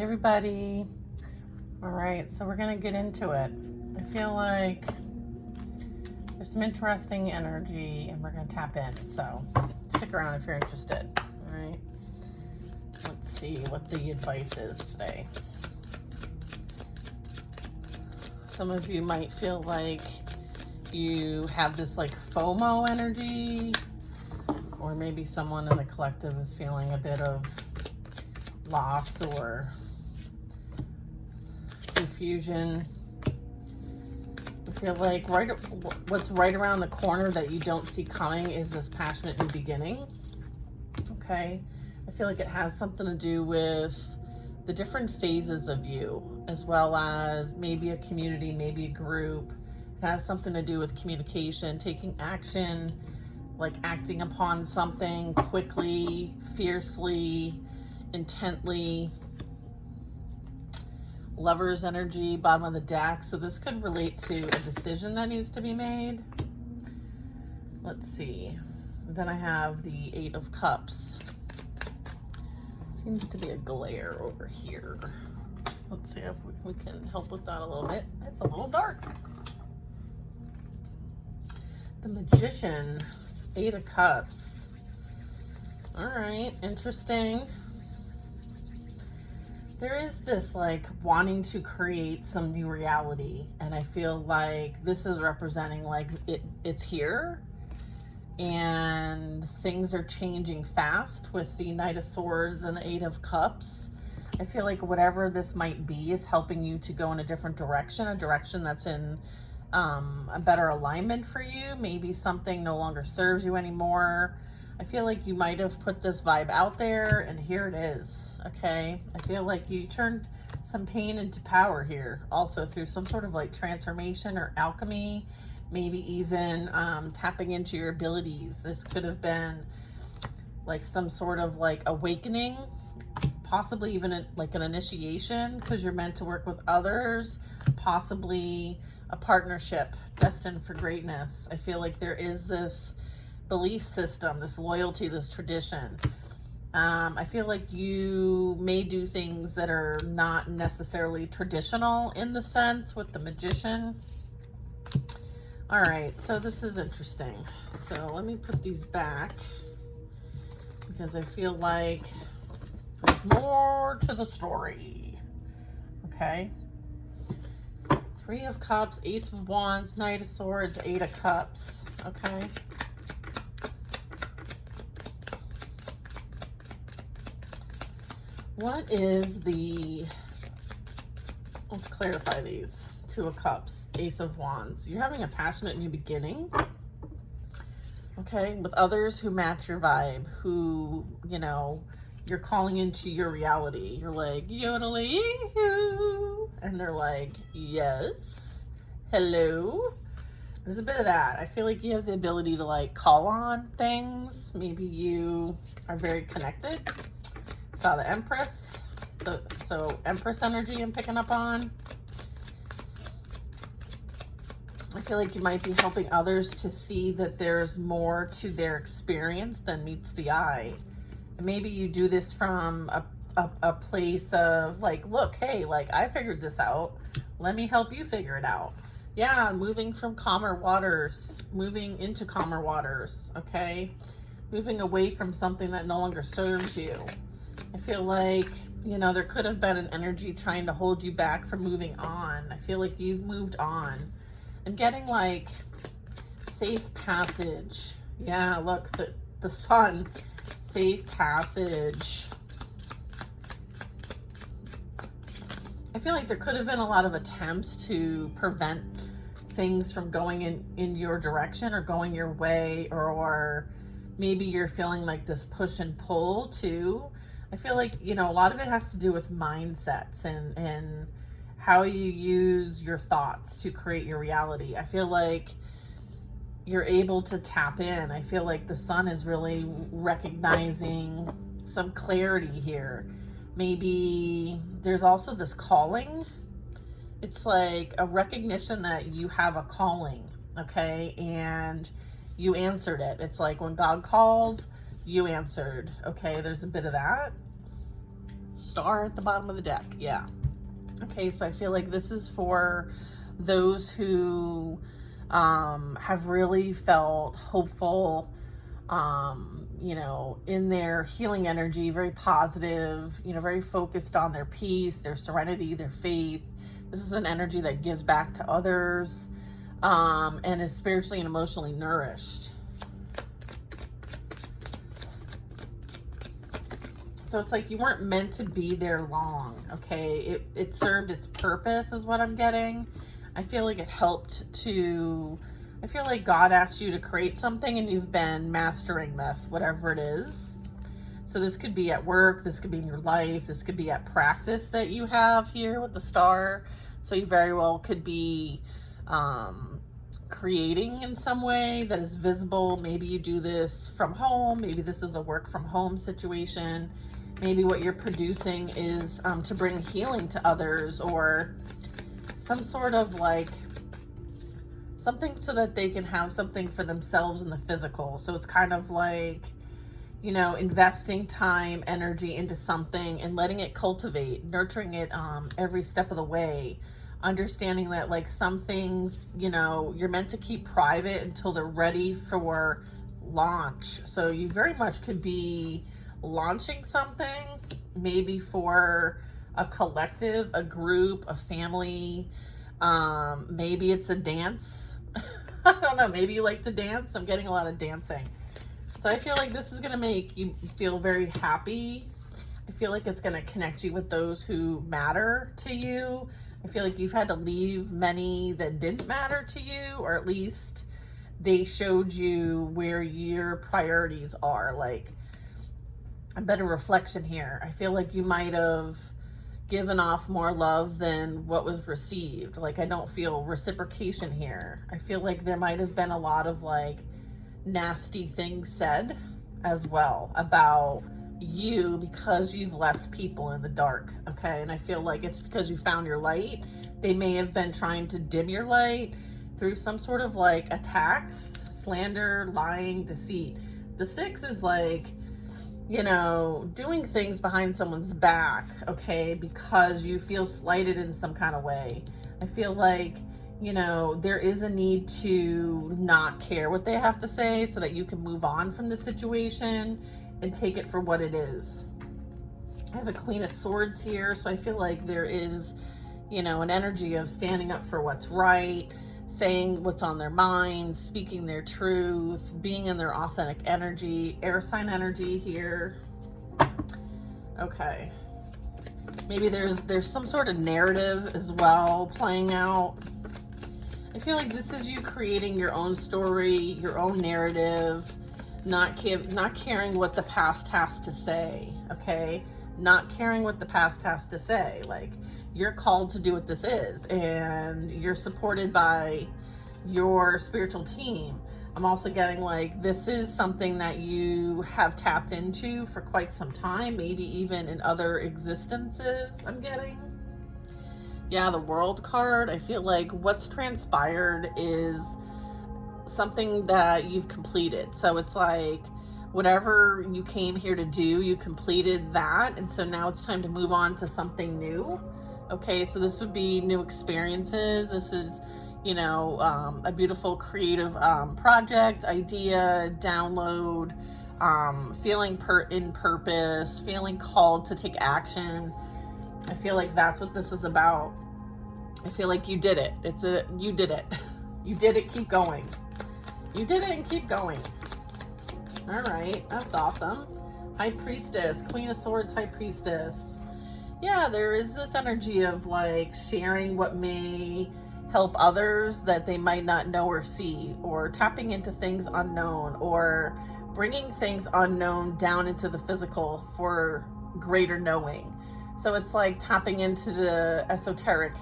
Everybody. All right, so we're gonna get into it. I feel like there's some interesting energy and we're gonna tap in, so stick around if you're interested. All right, let's see what the advice is today. Some of you might feel like you have this like FOMO energy, or maybe someone in the collective is feeling a bit of loss or confusion. I feel like what's right around the corner that you don't see coming is this passionate new beginning. Okay, I feel like it has something to do with the different phases of you, as well as maybe a community, maybe a group. It has something to do with communication, taking action, like acting upon something quickly, fiercely, intently. Lover's energy, bottom of the deck. So this could relate to a decision that needs to be made. Let's see. Then I have the Eight of Cups. Seems to be a glare over here. Let's see if we can help with that a little bit. It's a little dark. The Magician, Eight of Cups. All right, interesting. There is this like wanting to create some new reality, and I feel like this is representing like it's here and things are changing fast with the Knight of Swords and the Eight of Cups. I feel like whatever this might be is helping you to go in a different direction, a direction that's in a better alignment for you. Maybe something no longer serves you anymore. I feel like you might have put this vibe out there and here it is, okay? I feel like you turned some pain into power here, also through some sort of like transformation or alchemy, maybe even tapping into your abilities. This could have been like some sort of like awakening, possibly even like an initiation, because you're meant to work with others, possibly a partnership destined for greatness. I feel like there is this belief system, this loyalty, this tradition. I feel like you may do things that are not necessarily traditional in the sense with the Magician. All right, so this is interesting. So let me put these back because I feel like there's more to the story. Okay. Three of Cups, Ace of Wands, Knight of Swords, Eight of Cups. Okay. What is the, let's clarify these. Two of Cups, Ace of Wands. You're having a passionate new beginning, okay, with others who match your vibe, who, you know, you're calling into your reality. You're like, yodeling, and they're like, yes, hello. There's a bit of that. I feel like you have the ability to like call on things. Maybe you are very connected. Saw the Empress, so Empress energy I'm picking up on. I feel like you might be helping others to see that there's more to their experience than meets the eye. And maybe you do this from a place of like, look, hey, like I figured this out. Let me help you figure it out. Yeah, moving from calmer waters, moving into calmer waters, okay? Moving away from something that no longer serves you. I feel like, you know, there could have been an energy trying to hold you back from moving on. I feel like you've moved on. I'm getting like safe passage. Yeah, look, the sun, safe passage. I feel like there could have been a lot of attempts to prevent things from going in your direction or going your way, or maybe you're feeling like this push and pull too. I feel like, you know, a lot of it has to do with mindsets and how you use your thoughts to create your reality. I feel like you're able to tap in. I feel like the sun is really recognizing some clarity here. Maybe there's also this calling. It's like a recognition that you have a calling, okay? And you answered it. It's like when God called, you answered, okay? There's a bit of that. Star at the bottom of the deck. Yeah. Okay, so I feel like this is for those who have really felt hopeful, you know, in their healing energy, very positive, you know, very focused on their peace, their serenity, their faith. This is an energy that gives back to others, and is spiritually and emotionally nourished. So it's like you weren't meant to be there long, okay? It served its purpose is what I'm getting. I feel like it helped to, I feel like God asked you to create something and you've been mastering this, whatever it is. So this could be at work, this could be in your life, this could be at practice that you have here with the star. So you very well could be creating in some way that is visible. Maybe you do this from home. Maybe this is a work from home situation. Maybe what you're producing is to bring healing to others, or some sort of like something so that they can have something for themselves in the physical. So it's kind of like, you know, investing time, energy into something and letting it cultivate, nurturing it every step of the way. Understanding that like some things, you know, you're meant to keep private until they're ready for launch. So you very much could be launching something, maybe for a collective, a group, a family. Maybe it's a dance. I don't know. Maybe you like to dance. I'm getting a lot of dancing. So I feel like this is going to make you feel very happy. I feel like it's going to connect you with those who matter to you. I feel like you've had to leave many that didn't matter to you, or at least they showed you where your priorities are. Like, a better reflection here. I feel like you might have given off more love than what was received. Like, I don't feel reciprocation here. I feel like there might have been a lot of like nasty things said as well about you because you've left people in the dark. Okay. And I feel like it's because you found your light. They may have been trying to dim your light through some sort of like attacks, slander, lying, deceit. The 6 is like, you know, doing things behind someone's back, okay, because you feel slighted in some kind of way. I feel like, you know, there is a need to not care what they have to say so that you can move on from the situation and take it for what it is. I have a Queen of Swords here, so I feel like there is, you know, an energy of standing up for what's right, saying what's on their mind, speaking their truth, being in their authentic energy. Air sign energy here. Okay. Maybe there's some sort of narrative as well playing out. I feel like this is you creating your own story, your own narrative, not caring what the past has to say, okay? Not caring what the past has to say. Like, you're called to do what this is, and you're supported by your spiritual team. I'm also getting like this is something that you have tapped into for quite some time, maybe even in other existences. I'm getting, yeah, the World card. I feel like what's transpired is something that you've completed. So it's like whatever you came here to do, you completed that, and so now it's time to move on to something new. Okay, so this would be new experiences. This is, you know, a beautiful creative project, idea, download, feeling in purpose, feeling called to take action. I feel like that's what this is about. I feel like you did it. You did it. You did it, keep going. You did it and keep going. All right, that's awesome. High Priestess, Queen of Swords, High Priestess. Yeah, there is this energy of like sharing what may help others that they might not know or see, or tapping into things unknown, or bringing things unknown down into the physical for greater knowing. So it's like tapping into the esoteric,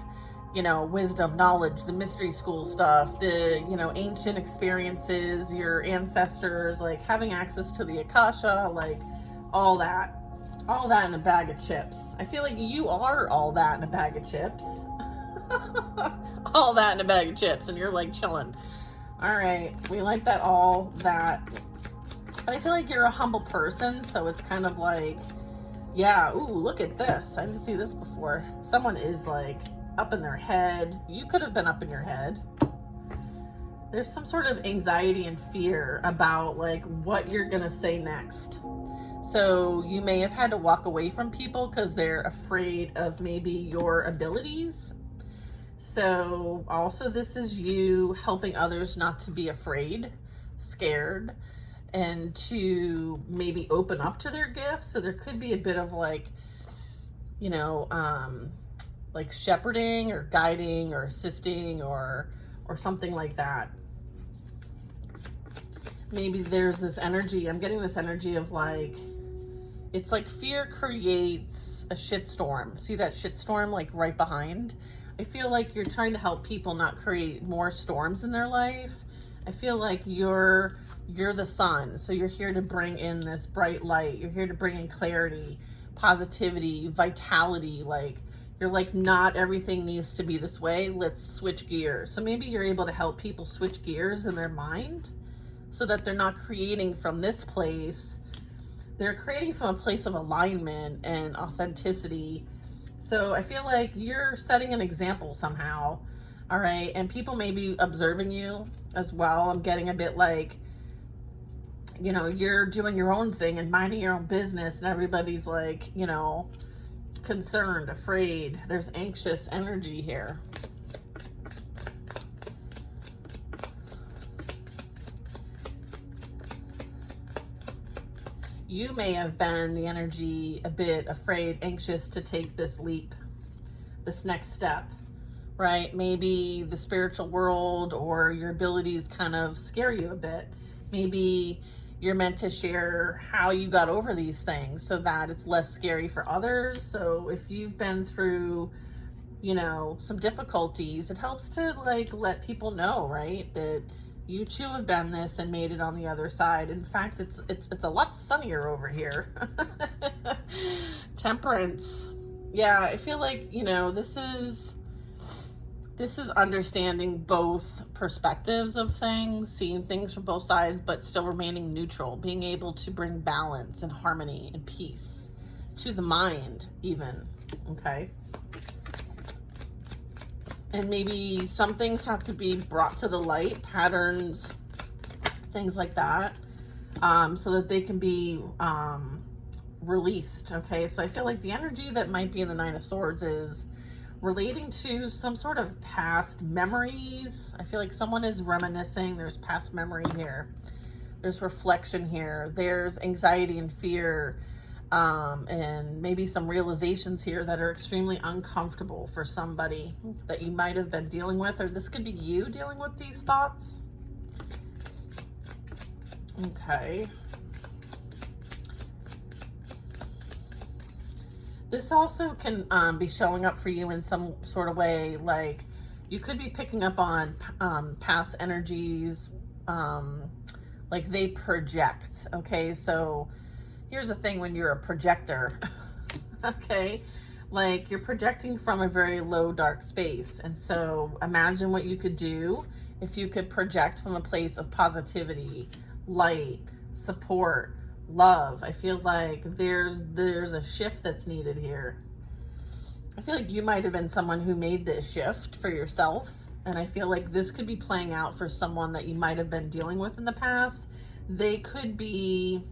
you know, wisdom, knowledge, the mystery school stuff, the, you know, ancient experiences, your ancestors, like having access to the Akasha, like all that in a bag of chips. I feel like you are all that in a bag of chips. All that in a bag of chips, and you're like chilling. All right, we like that, all that. But I feel like you're a humble person, so it's kind of like, Yeah, ooh, look at this. I didn't see this before. Someone is like up in their head. You could have been up in your head. There's some sort of anxiety and fear about like what you're gonna say next. So you may have had to walk away from people because they're afraid of maybe your abilities. So also this is you helping others not to be afraid, scared, and to maybe open up to their gifts. So there could be a bit of like, you know, like shepherding or guiding or assisting or something like that. Maybe there's this energy, I'm getting this energy of like, it's like fear creates a shitstorm. See that shitstorm like right behind? I feel like you're trying to help people not create more storms in their life. I feel like you're the sun. So you're here to bring in this bright light. You're here to bring in clarity, positivity, vitality. Like you're like, not everything needs to be this way. Let's switch gears. So maybe you're able to help people switch gears in their mind so that they're not creating from this place. They're creating from a place of alignment and authenticity. So I feel like you're setting an example somehow. All right. And people may be observing you as well. I'm getting a bit like, you know, you're doing your own thing and minding your own business, and everybody's like, you know, concerned, afraid. There's anxious energy here. You may have been the energy a bit afraid, anxious to take this leap, this next step, right? Maybe the spiritual world or your abilities kind of scare you a bit. Maybe you're meant to share how you got over these things so that it's less scary for others. So if you've been through, you know, some difficulties, it helps to like let people know, right? That you too have been this and made it on the other side. In fact, it's a lot sunnier over here. Temperance. Yeah, I feel like, you know, this is understanding both perspectives of things, seeing things from both sides, but still remaining neutral, being able to bring balance and harmony and peace to the mind even, okay? And maybe some things have to be brought to the light, patterns, things like that, so that they can be released, okay? So I feel like the energy that might be in the Nine of Swords is relating to some sort of past memories. I feel like someone is reminiscing. There's past memory here. There's reflection here. There's anxiety and fear. And maybe some realizations here that are extremely uncomfortable for somebody that you might have been dealing with, or this could be you dealing with these thoughts. Okay. This also can be showing up for you in some sort of way, like you could be picking up on past energies, like they project, okay? So here's the thing when you're a projector, okay? Like you're projecting from a very low, dark space. And so imagine what you could do if you could project from a place of positivity, light, support, love. I feel like there's a shift that's needed here. I feel like you might have been someone who made this shift for yourself. And I feel like this could be playing out for someone that you might have been dealing with in the past. They could be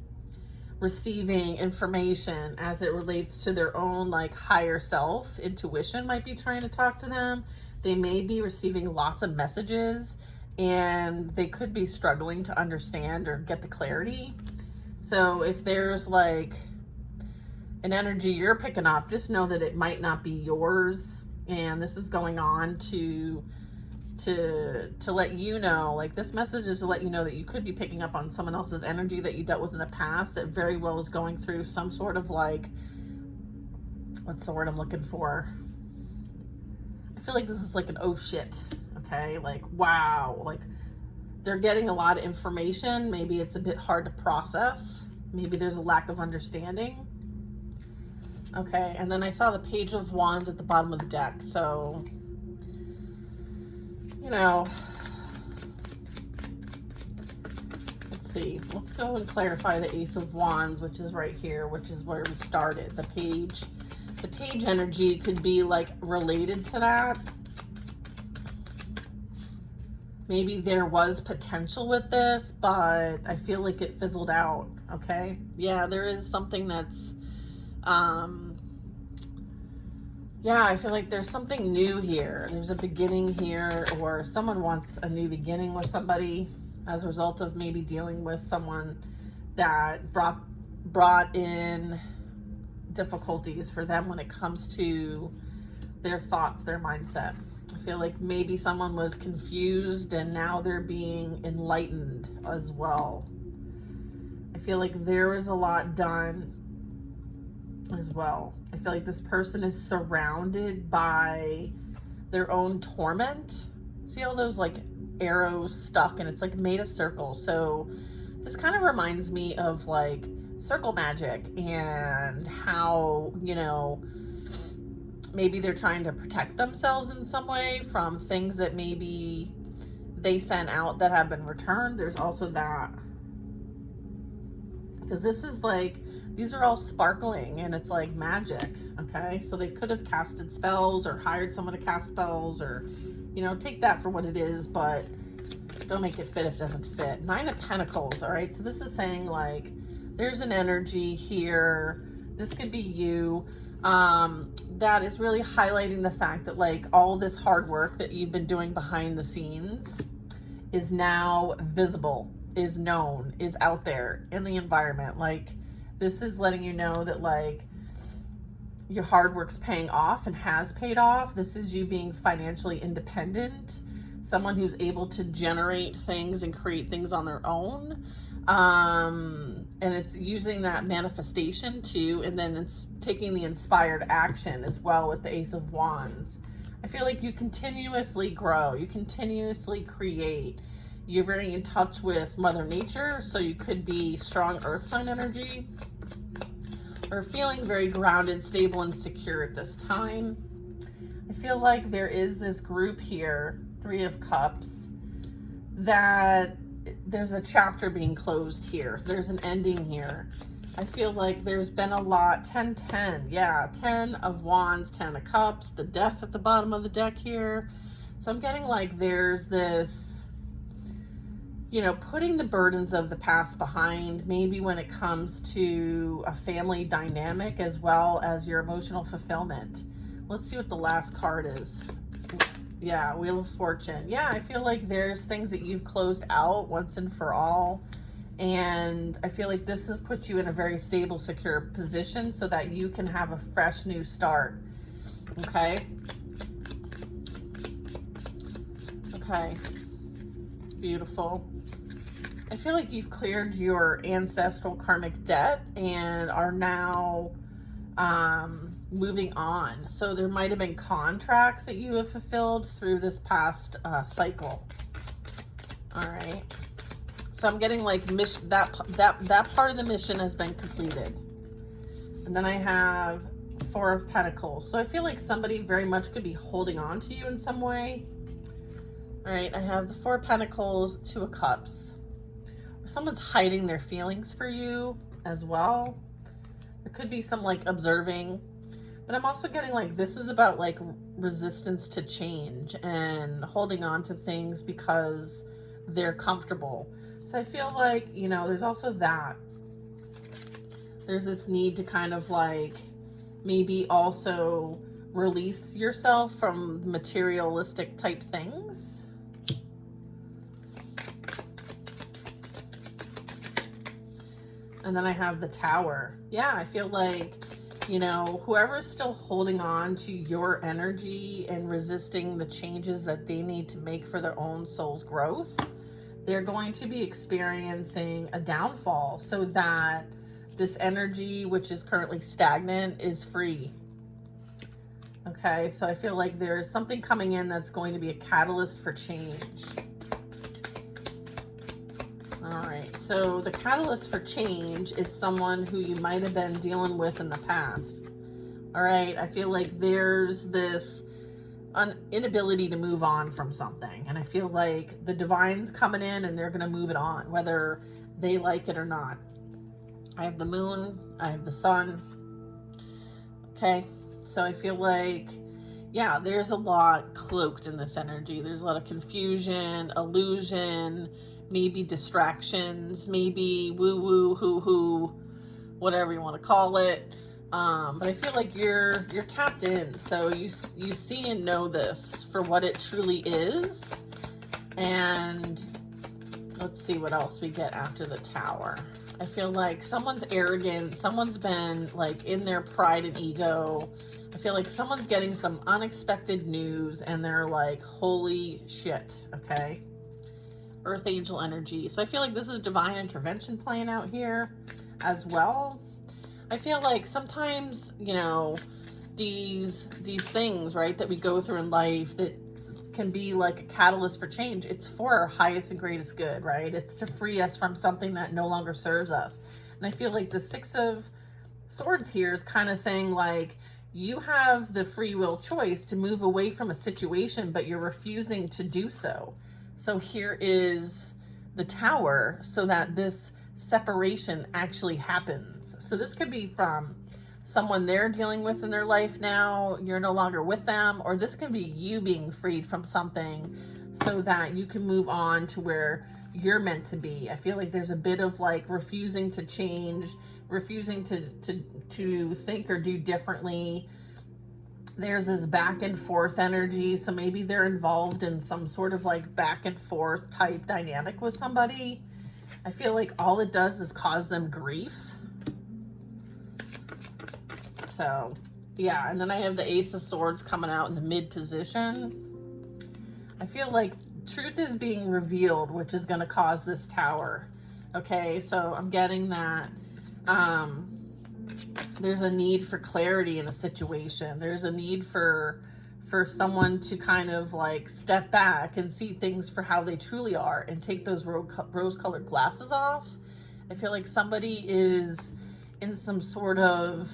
receiving information as it relates to their own like higher self. Intuition might be trying to talk to them. They may be receiving lots of messages and they could be struggling to understand or get the clarity. So if there's like an energy you're picking up, just know that it might not be yours. And this is going on to let you know, like this message is to let you know that you could be picking up on someone else's energy that you dealt with in the past that very well is going through some sort of like, what's the word I'm looking for? I feel like this is like an oh shit, okay? Like, wow, like they're getting a lot of information. Maybe it's a bit hard to process. Maybe there's a lack of understanding. Okay, and then I saw the Page of Wands at the bottom of the deck. So, you know, let's see. Let's go and clarify the Ace of Wands, which is right here, which is where we started. The page energy could be like related to that. Maybe there was potential with this, but I feel like it fizzled out, okay? Yeah, there is something that's, yeah, I feel like there's something new here. There's a beginning here, or someone wants a new beginning with somebody as a result of maybe dealing with someone that brought in difficulties for them when it comes to their thoughts, their mindset. I feel like maybe someone was confused and now they're being enlightened as well. I feel like there was a lot done as well. I feel like this person is surrounded by their own torment. See all those like arrows stuck, and it's like made a circle. So this kind of reminds me of like circle magic and how, you know, maybe they're trying to protect themselves in some way from things that maybe they sent out that have been returned. There's also that, because this is like, these are all sparkling and it's like magic, okay? So they could have casted spells or hired someone to cast spells, or, you know, take that for what it is, but don't make it fit if it doesn't fit. 9 of Pentacles, all right? So this is saying like, there's an energy here. This could be you. That is really highlighting the fact that like all this hard work that you've been doing behind the scenes is now visible, is known, is out there in the environment. Like, this is letting you know that like your hard work's paying off and has paid off. This is you being financially independent, someone who's able to generate things and create things on their own. And it's using that manifestation too, and then it's taking the inspired action as well with the Ace of Wands. I feel like you continuously grow, you continuously create. You're very in touch with Mother Nature, so you could be strong earth sign energy, or feeling very grounded, stable, and secure at this time. I feel like there is this group here, 3 of Cups, that there's a chapter being closed here. So there's an ending here. I feel like there's been a lot. 10-10, yeah, 10 of Wands, 10 of Cups, the Death at the bottom of the deck here. So I'm getting like there's this, you know, putting the burdens of the past behind, maybe when it comes to a family dynamic as well as your emotional fulfillment. Let's see what the last card is. Yeah, Wheel of Fortune. Yeah, I feel like there's things that you've closed out once and for all. And I feel like this has put you in a very stable, secure position so that you can have a fresh new start. Okay? Okay. Beautiful. I feel like you've cleared your ancestral karmic debt and are now moving on. So there might have been contracts that you have fulfilled through this past cycle. All right. So I'm getting like that part of the mission has been completed. And then I have 4 of Pentacles. So I feel like somebody very much could be holding on to you in some way. All right, I have the 4 of Pentacles, 2 of Cups. Or someone's hiding their feelings for you as well. There could be some like observing. But I'm also getting like this is about like resistance to change and holding on to things because they're comfortable. So I feel like, you know, there's also that. There's this need to kind of like maybe also release yourself from materialistic type things. And then I have the Tower. Yeah, I feel like, you know, whoever's still holding on to your energy and resisting the changes that they need to make for their own soul's growth, they're going to be experiencing a downfall so that this energy, which is currently stagnant, is free. Okay, so I feel like there's something coming in that's going to be a catalyst for change. All right, so the catalyst for change is someone who you might have been dealing with in the past. All right, I feel like there's this inability to move on from something. And I feel like the divine's coming in and they're going to move it on, whether they like it or not. I have the moon, I have the sun. Okay, so I feel like, yeah, there's a lot cloaked in this energy. There's a lot of confusion, illusion, maybe distractions, maybe woo-woo, hoo-hoo, whatever you want to call it. But I feel like you're tapped in, so you see and know this for what it truly is. And let's see what else we get after the Tower. I feel like someone's arrogant, someone's been like in their pride and ego. I feel like someone's getting some unexpected news and they're like, holy shit, okay? Earth angel energy. So I feel like this is divine intervention playing out here as well. I feel like sometimes, you know, these things, right, that we go through in life that can be like a catalyst for change, it's for our highest and greatest good, right? It's to free us from something that no longer serves us. And I feel like the Six of Swords here is kind of saying like, you have the free will choice to move away from a situation, but you're refusing to do so. So here is the Tower so that this separation actually happens. So this could be from someone they're dealing with in their life now, you're no longer with them, or this can be you being freed from something so that you can move on to where you're meant to be. I feel like there's a bit of like refusing to change, refusing to think or do differently. There's this back and forth energy, so maybe they're involved in some sort of like back and forth type dynamic with somebody. I feel like all it does is cause them grief. So, yeah, and then I have the Ace of Swords coming out in the mid position. I feel like truth is being revealed, which is going to cause this Tower. Okay, so I'm getting that there's a need for clarity in a situation. There's a need for someone to kind of like step back and see things for how they truly are and take those rose-colored glasses off. I feel like somebody is in some sort of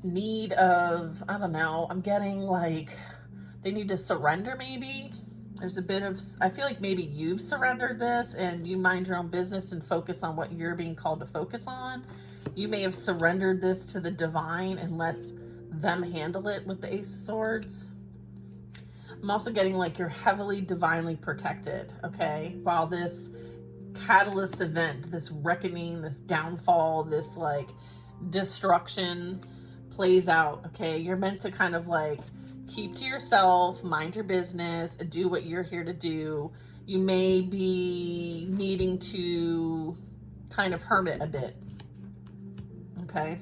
need of, I don't know, I'm getting like they need to surrender maybe. There's a bit of, I feel like maybe you've surrendered this and you mind your own business and focus on what you're being called to focus on. You may have surrendered this to the divine and let them handle it with the Ace of Swords. I'm also getting like you're heavily divinely protected, okay? While this catalyst event, this reckoning, this downfall, this like destruction plays out, okay? You're meant to kind of like keep to yourself, mind your business, do what you're here to do. You may be needing to kind of hermit a bit, okay?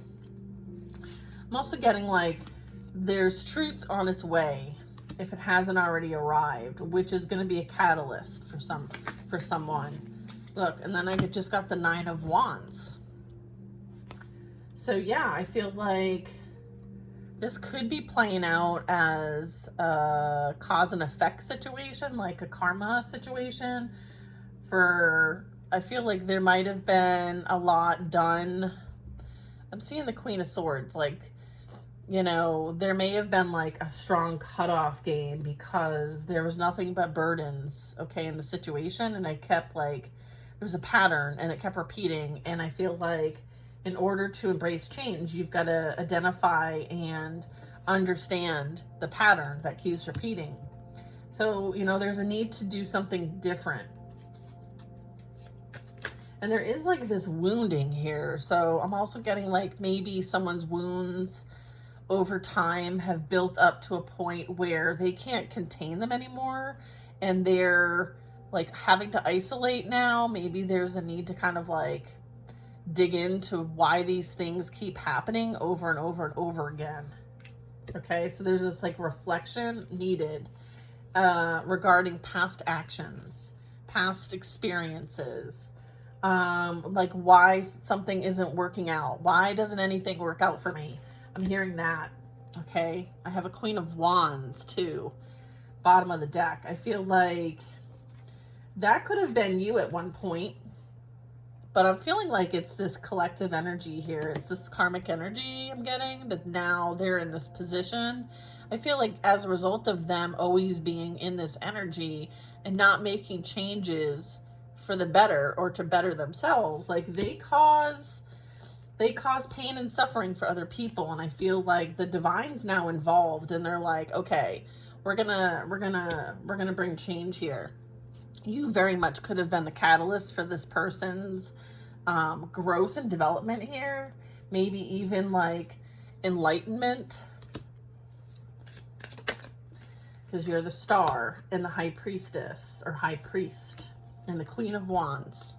I'm also getting like there's truth on its way if it hasn't already arrived, which is going to be a catalyst for someone. Look, and then I just got the Nine of Wands. So yeah, I feel like this could be playing out as a cause and effect situation, like a karma situation. I feel like there might have been a lot done. I'm seeing the Queen of Swords, like, you know, there may have been like a strong cutoff game because there was nothing but burdens, okay, in the situation. And I kept like, there was a pattern and it kept repeating. And I feel like in order to embrace change, you've got to identify and understand the pattern that keeps repeating. So, you know, there's a need to do something different. And there is like this wounding here. So I'm also getting like maybe someone's wounds over time have built up to a point where they can't contain them anymore. And they're like having to isolate now. Maybe there's a need to kind of like dig into why these things keep happening over and over and over again. Okay, so there's this like reflection needed regarding past actions, past experiences, like why something isn't working out. Why doesn't anything work out for me? I'm hearing that. Okay, I have a Queen of Wands too, bottom of the deck. I feel like that could have been you at one point. But I'm feeling like it's this collective energy here. It's this karmic energy I'm getting that now they're in this position. I feel like as a result of them always being in this energy and not making changes for the better or to better themselves, like they cause pain and suffering for other people. And I feel like the divine's now involved, and they're like, okay, we're gonna bring change here. You very much could have been the catalyst for this person's growth and development here. Maybe even like enlightenment, because you're the star and the high priestess or high priest and the queen of wands.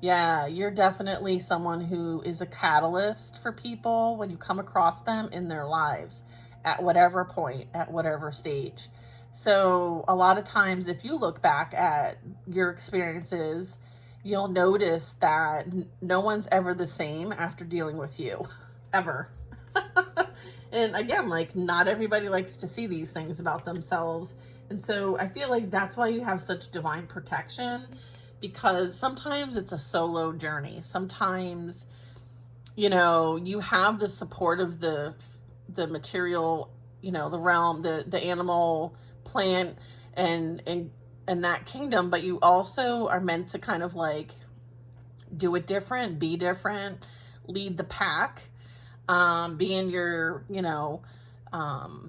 Yeah, you're definitely someone who is a catalyst for people when you come across them in their lives at whatever point, at whatever stage. So a lot of times, if you look back at your experiences, you'll notice that no one's ever the same after dealing with you, ever. And again, like, not everybody likes to see these things about themselves. And so I feel like that's why you have such divine protection, because sometimes it's a solo journey. Sometimes, you know, you have the support of the material, you know, the realm, the animal, plant, and that kingdom, but you also are meant to kind of like do it different, be different, lead the pack, be in your, you know,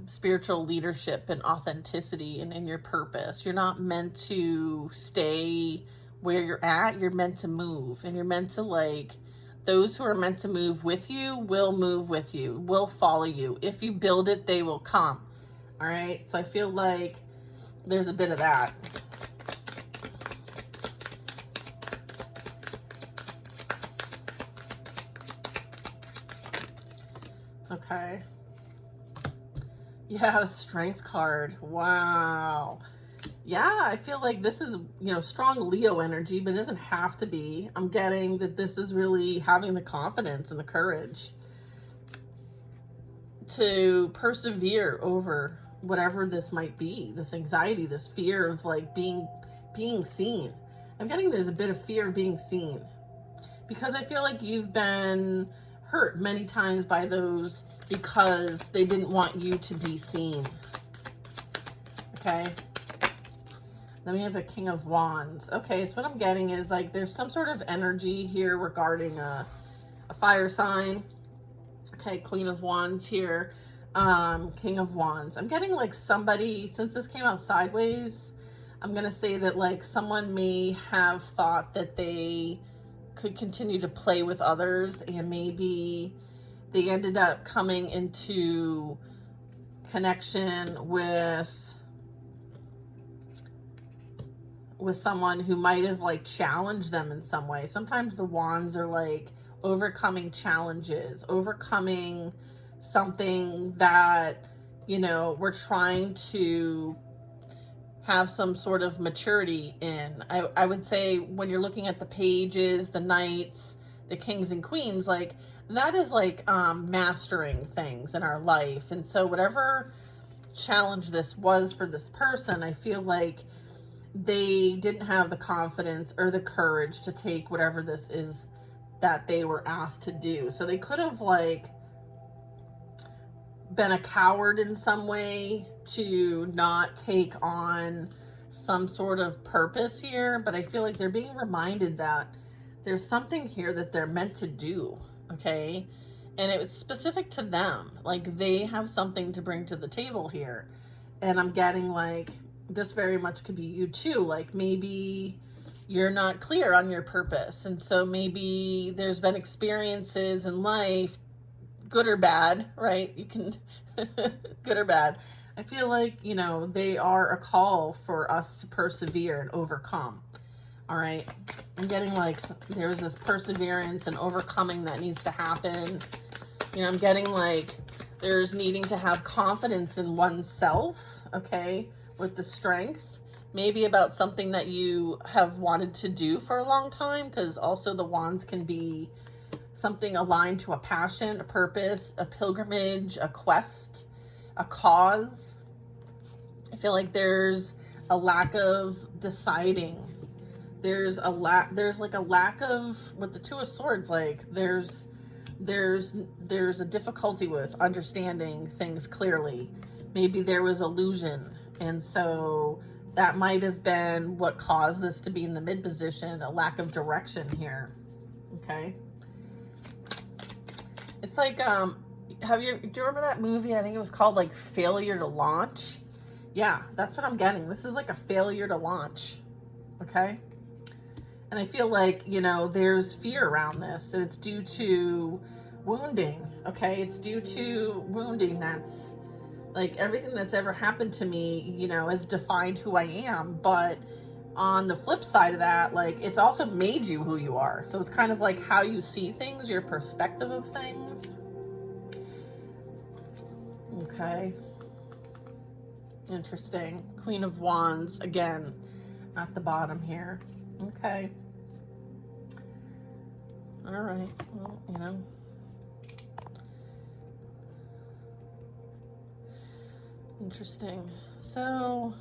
spiritual leadership and authenticity and in your purpose. You're not meant to stay where you're at. You're meant to move, and you're meant to, like, those who are meant to move with you will move with you, will follow you. If you build it, they will come. All right. So I feel like there's a bit of that. Okay. Yeah, the strength card. Wow. Yeah, I feel like this is, you know, strong Leo energy, but it doesn't have to be. I'm getting that this is really having the confidence and the courage to persevere over whatever this might be, this anxiety, this fear of like being seen. I'm getting there's a bit of fear of being seen, because I feel like you've been hurt many times by those because they didn't want you to be seen. Okay. Then we have a King of Wands. Okay, so what I'm getting is like there's some sort of energy here regarding a fire sign. Okay, Queen of Wands here. King of Wands. I'm getting like somebody, since this came out sideways, I'm going to say that like someone may have thought that they could continue to play with others, and maybe they ended up coming into connection with someone who might have like challenged them in some way. Sometimes the wands are like overcoming challenges, overcoming something that, you know, we're trying to have some sort of maturity in. I would say when you're looking at the pages, the knights, the kings and queens, like that is like mastering things in our life. And so whatever challenge this was for this person, I feel like they didn't have the confidence or the courage to take whatever this is that they were asked to do. So they could have like been a coward in some way to not take on some sort of purpose here, but I feel like they're being reminded that there's something here that they're meant to do. Okay. And it's specific to them. Like they have something to bring to the table here. And I'm getting like, this very much could be you too. Like maybe you're not clear on your purpose. And so maybe there's been experiences in life, good or bad, right? You can, good or bad. I feel like, you know, they are a call for us to persevere and overcome. All right. I'm getting like, there's this perseverance and overcoming that needs to happen. You know, I'm getting like, there's needing to have confidence in oneself. Okay. With the strength, maybe about something that you have wanted to do for a long time, because also the wands can be something aligned to a passion, a purpose, a pilgrimage, a quest, a cause. I feel like there's a lack of deciding. There's like a lack of, with the Two of Swords, like there's a difficulty with understanding things clearly. Maybe there was illusion. And so that might have been what caused this to be in the mid position, a lack of direction here. Okay. It's like, do you remember that movie? I think it was called like Failure to Launch. Yeah, that's what I'm getting. This is like a failure to launch. Okay. And I feel like, you know, there's fear around this, and it's due to wounding. Okay. It's due to wounding. That's like everything that's ever happened to me, you know, has defined who I am. But on the flip side of that, like, it's also made you who you are. So it's kind of like how you see things, your perspective of things. Okay. Interesting. Queen of Wands, again, at the bottom here. Okay. All right. Well, you know. Interesting. So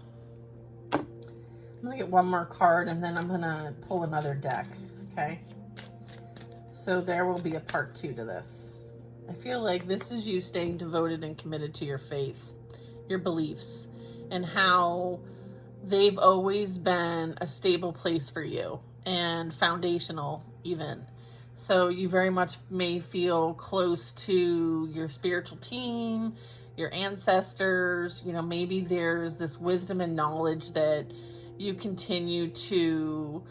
I'm gonna get one more card and then I'm gonna pull another deck. Okay. So there will be a part 2 to this. I feel like this is you staying devoted and committed to your faith, your beliefs, and how they've always been a stable place for you and foundational even. So you very much may feel close to your spiritual team, your ancestors. You know, maybe there's this wisdom and knowledge that you continue to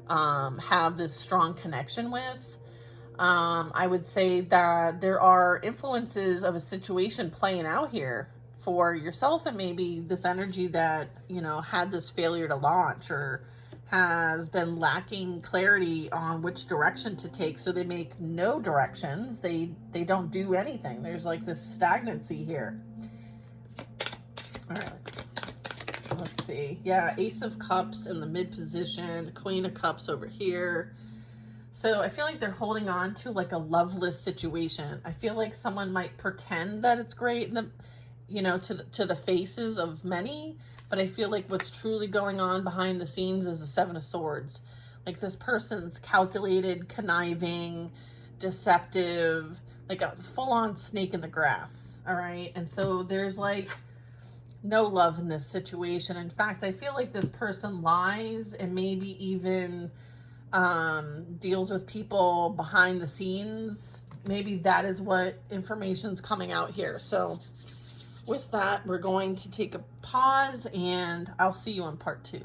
have this strong connection with. I would say that there are influences of a situation playing out here for yourself, and maybe this energy that, you know, had this failure to launch or has been lacking clarity on which direction to take. So they make no directions. They don't do anything. There's like this stagnancy here. All right. Let's see. Yeah, Ace of Cups in the mid position, Queen of Cups over here. So I feel like they're holding on to like a loveless situation. I feel like someone might pretend that it's great, you know, to the faces of many, but I feel like what's truly going on behind the scenes is the Seven of Swords. Like this person's calculated, conniving, deceptive, like a full-on snake in the grass. All right. And so there's like no love in this situation. In fact, I feel like this person lies and maybe even deals with people behind the scenes. Maybe that is what information's coming out here. So with that, we're going to take a pause and I'll see you on part 2.